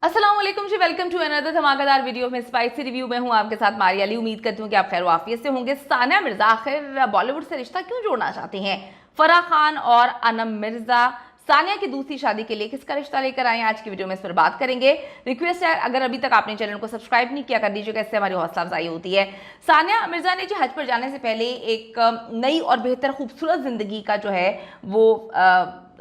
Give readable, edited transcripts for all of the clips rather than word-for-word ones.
अस्सलाम वालेकुम जी, welcome to another धमाकेदार वीडियो में स्पाइसी रिव्यू में हूं आपके साथ मारिया अली। उम्मीद करती हूं कि आप खैर वाफियत से होंगे। सानिया मिर्जा आखिर बॉलीवुड से रिश्ता क्यों जोड़ना चाहती हैं? फराह खान और अनम मिर्जा सानिया की दूसरी शादी के लिए किसका रिश्ता लेकर आए? आज की वीडियो में इस पर बात करेंगे। रिक्वेस्ट है, अगर अभी तक आपने चैनल को सब्सक्राइब नहीं किया कर दीजिएगा, इससे हमारी हौसला अफजाई होती है। सानिया मिर्जा ने जी हज पर जाने से पहले एक नई और बेहतर खूबसूरत जिंदगी का जो है वो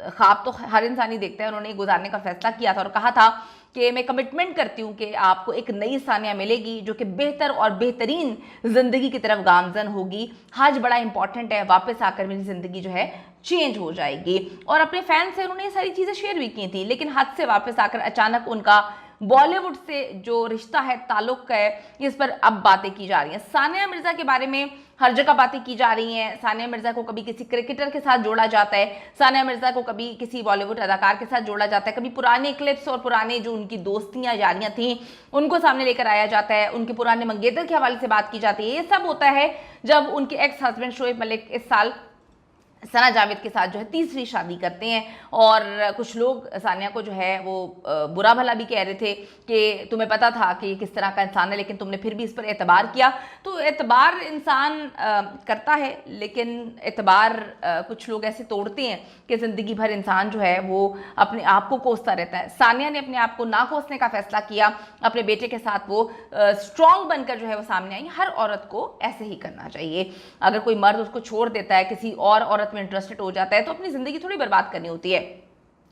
ख्वाब तो हर इंसान ही देखता है, उन्होंने गुजारने का फैसला किया था और कहा था कि मैं कमिटमेंट करती हूँ कि आपको एक नई सानिया मिलेगी जो कि बेहतर और बेहतरीन जिंदगी की तरफ गामजन होगी। हज बड़ा इंपॉर्टेंट है, वापस आकर मेरी जिंदगी जो है चेंज हो जाएगी। और अपने फैन से उन्होंने ये सारी चीजें शेयर भी की थी, लेकिन हज से वापस आकर अचानक उनका बॉलीवुड से जो रिश्ता है, ताल्लुक है, इस पर अब बातें की जा रही हैं। सानिया मिर्जा के बारे में हर जगह बातें की जा रही हैं। सानिया मिर्जा को कभी किसी क्रिकेटर के साथ जोड़ा जाता है, सानिया मिर्जा को कभी किसी बॉलीवुड अदाकार के साथ जोड़ा जाता है, कभी पुराने क्लिप्स और पुराने जो उनकी दोस्तियां यारियां थी उनको सामने लेकर आया जाता है, उनके पुराने मंगेतर के हवाले से बात की जाती है। ये सब होता है जब उनके एक्स हस्बैंड शोएब मलिक इस साल सना जावेद के साथ जो है तीसरी शादी करते हैं। और कुछ लोग सानिया को जो है वो बुरा भला भी कह रहे थे कि तुम्हें पता था कि किस तरह का इंसान है, लेकिन तुमने फिर भी इस पर एतबार किया। तो एतबार इंसान करता है, लेकिन एतबार कुछ लोग ऐसे तोड़ते हैं कि ज़िंदगी भर इंसान जो है वो अपने आप को कोसता रहता है। सानिया ने अपने आप को ना कोसने का फैसला किया, अपने बेटे के साथ वो स्ट्रॉन्ग बनकर जो है वो सामने आई। हर औरत को ऐसे ही करना चाहिए। अगर कोई मर्द उसको छोड़ देता है, किसी और औरत में इंटरेस्टेड हो जाता है, तो अपनी जिंदगी थोड़ी बर्बाद करनी होती है।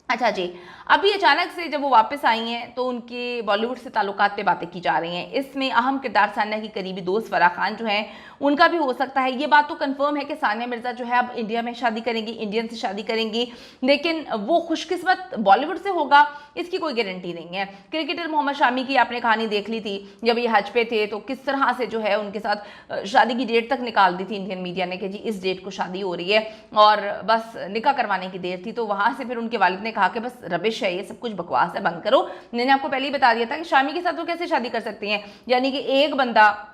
अच्छा जी, अभी अचानक से जब वो वापस आई हैं तो उनके बॉलीवुड से ताल्लुकात पे बातें की जा रही हैं। इसमें अहम किरदार सानिया की करीबी दोस्त फराह खान जो हैं उनका भी हो सकता है। ये बात तो कंफर्म है कि सानिया मिर्जा जो है अब इंडिया में शादी करेंगी, इंडियन से शादी करेंगी, लेकिन वो खुशकिस्मत बॉलीवुड से होगा इसकी कोई गारंटी नहीं है। क्रिकेटर मोहम्मद शामी की आपने कहानी देख ली थी, जब ये हज पे थे तो किस तरह से जो है उनके साथ शादी की डेट तक निकाल दी थी इंडियन मीडिया ने कि जी इस डेट को शादी हो रही है, और बस निकाह करवाने की देर थी। तो वहां से फिर उनके वालिद ने कहा कि बस रबिश है, ये सब कुछ बकवास है, बंद करो। मैंने आपको पहले ही बता दिया था कि शामी के साथ वो कैसे शादी कर सकती हैं, यानी कि एक बंदा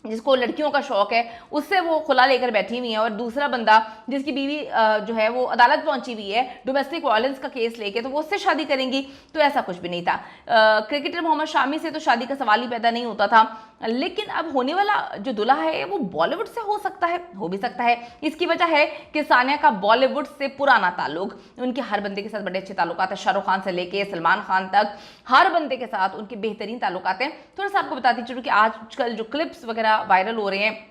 जिसको लड़कियों का शौक है उससे वो खुला लेकर बैठी हुई है, और दूसरा बंदा जिसकी बीवी जो है वो अदालत पहुंची हुई है डोमेस्टिक वायलेंस का केस लेके, तो वो उससे शादी करेंगी। तो ऐसा कुछ भी नहीं था। क्रिकेटर मोहम्मद शामी से तो शादी का सवाल ही पैदा नहीं होता था, लेकिन अब होने वाला जो दुल्हा है वो बॉलीवुड से हो सकता है, हो भी सकता है। इसकी वजह है कि सानिया का बॉलीवुड से पुराना ताल्लुक, उनके हर बंदे के साथ बड़े अच्छे ताल्लुकात है। शाहरुख खान से लेके सलमान खान तक हर बंदे के साथ उनके बेहतरीन ताल्लुकात हैं। थोड़ा सा आपको बताती चलूं कि आजकल जो क्लिप्स वगैरह वायरल हो रहे हैं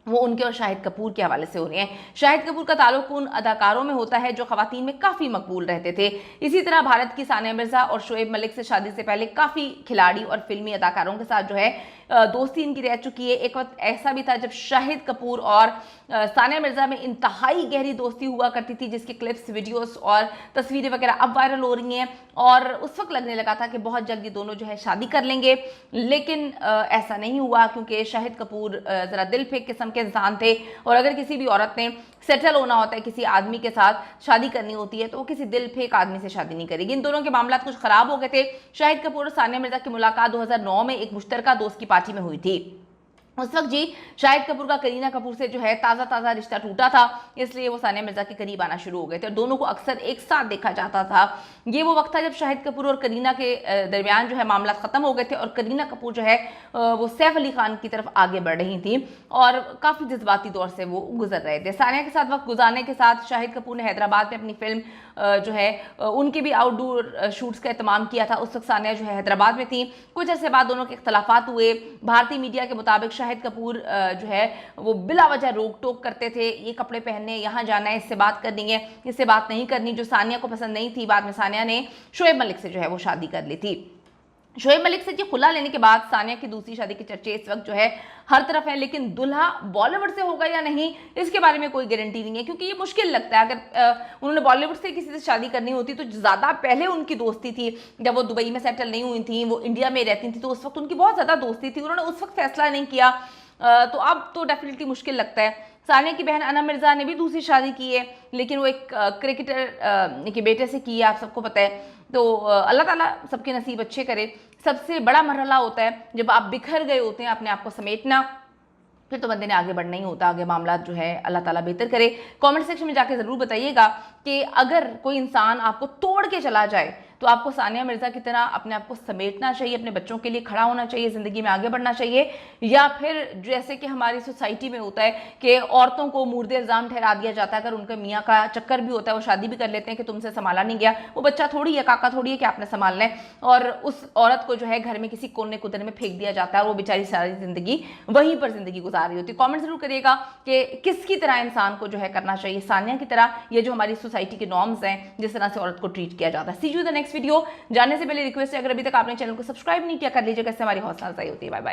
वो उनके और शाहिद कपूर के हवाले से हो रहे हैं। शाहिद कपूर का ताल्लुक उन अदाकारों में होता है जो खवातीन में काफ़ी मकबूल रहते थे। इसी तरह भारत की सानिया मिर्जा और शोएब मलिक से शादी से पहले काफ़ी खिलाड़ी और फिल्मी अदाकारों के साथ जो है दोस्ती इनकी रह चुकी है। एक वक्त ऐसा भी था जब शाहिद कपूर और सानिया मिर्जा में इंतहाई गहरी दोस्ती हुआ करती थी, जिसके क्लिप्स, वीडियोस और तस्वीरें वगैरह अब वायरल हो रही हैं। और उस वक्त लगने लगा था कि बहुत जल्दी दोनों जो है शादी कर लेंगे, लेकिन ऐसा नहीं हुआ, क्योंकि शाहिद कपूर ज़रा दिल फेंक किस्म के इंसान थे, और अगर किसी भी औरत ने सेटल होना होता है, किसी आदमी के साथ शादी करनी होती है, तो वो किसी दिल फेंक आदमी से शादी नहीं करेगी। इन दोनों के मामला कुछ खराब हो गए थे। शाहिद कपूर और सानिया मिर्जा की मुलाकात 2009 में एक मुश्तरका दोस्त की पार्टी में हुई थी। उस वक्त जी शाहिद कपूर का करीना कपूर से जो है ताज़ा रिश्ता टूटा था, इसलिए वो सानिया मिर्जा के करीब आना शुरू हो गए थे और दोनों को अक्सर एक साथ देखा जाता था। ये वो वक्त था जब शाहिद कपूर और करीना के दरमियान जो है मामला ख़त्म हो गए थे, और करीना कपूर जो है वो सैफ अली खान की तरफ आगे बढ़ रही थी और काफ़ी जज्बाती दौर से वो गुजर रहे थे। सानिया के साथ वक्त गुजारने के साथ शाहिद कपूर ने हैदराबाद में अपनी फिल्म जो है उनके भी आउटडोर शूट्स का एहतमाम किया था। उस वक्त सानिया जो है हैदराबाद में थी। कुछ अर्से बाद दोनों के इख्तलाफात हुए। भारतीय मीडिया के मुताबिक शाहिद कपूर जो है वो बिला वजह रोक टोक करते थे, ये कपड़े पहनने, यहाँ जाना है, इससे बात करनी है, इससे बात नहीं करनी, जो सानिया को पसंद नहीं थी। बाद में सानिया ने शोएब मलिक से जो है वो शादी कर ली थी। शोएब मलिक से खुला लेने के बाद सानिया की दूसरी शादी के चर्चे इस वक्त जो है हर तरफ है, लेकिन दुल्हा बॉलीवुड से होगा या नहीं इसके बारे में कोई गारंटी नहीं है, क्योंकि ये मुश्किल लगता है। अगर उन्होंने बॉलीवुड से किसी से शादी करनी होती तो ज़्यादा पहले उनकी दोस्ती थी, जब वो दुबई में सेटल नहीं हुई थी, वो इंडिया में रहती थी, तो उस वक्त उनकी बहुत ज़्यादा दोस्ती थी, उन्होंने उस वक्त फैसला नहीं किया। तो अब तो डेफिनेटली मुश्किल लगता है। सानिया की बहन अनम मिर्जा ने भी दूसरी शादी की है, लेकिन वो एक क्रिकेटर के बेटे से की है, आप सबको पता है। तो अल्लाह ताला सबके नसीब अच्छे करे। सबसे बड़ा मरहला होता है जब आप बिखर गए होते हैं, अपने आप को समेटना, फिर तो बंदे ने आगे बढ़ना ही होता। आगे मामला जो है अल्लाह ताला बेहतर करे। कमेंट सेक्शन में जाके ज़रूर बताइएगा कि अगर कोई इंसान आपको तोड़ के चला जाए तो आपको सानिया मिर्ज़ा की तरह अपने आप को समेटना चाहिए, अपने बच्चों के लिए खड़ा होना चाहिए, ज़िंदगी में आगे बढ़ना चाहिए, या फिर जैसे कि हमारी सोसाइटी में होता है कि औरतों को मुर्दे इल्ज़ाम ठहरा दिया जाता है, अगर उनके मियाँ का चक्कर भी होता है, वो शादी भी कर लेते हैं कि तुमसे संभाला नहीं गया, वो बच्चा थोड़ी है, काका थोड़ी है कि आपने संभालना है, और उस औरत को जो है घर में किसी कोने कुतने में फेंक दिया जाता है और वो बेचारी सारी ज़िंदगी वहीं पर ज़िंदगी गुजार रही होती है। कॉमेंट ज़रूर करिएगा कि किसकी तरह इंसान को जो है करना चाहिए, सानिया की तरह, ये जो हमारी सोसाइटी के नॉर्म्स हैं जिस तरह से औरत को ट्रीट किया जाता है। सी यू द नेक्स्ट वीडियो। जाने से पहले रिक्वेस्ट है, अगर अभी तक आपने चैनल को सब्सक्राइब नहीं किया कर लीजिएगा, इससे हमारी हौसला अफजाई होती है। Bye bye.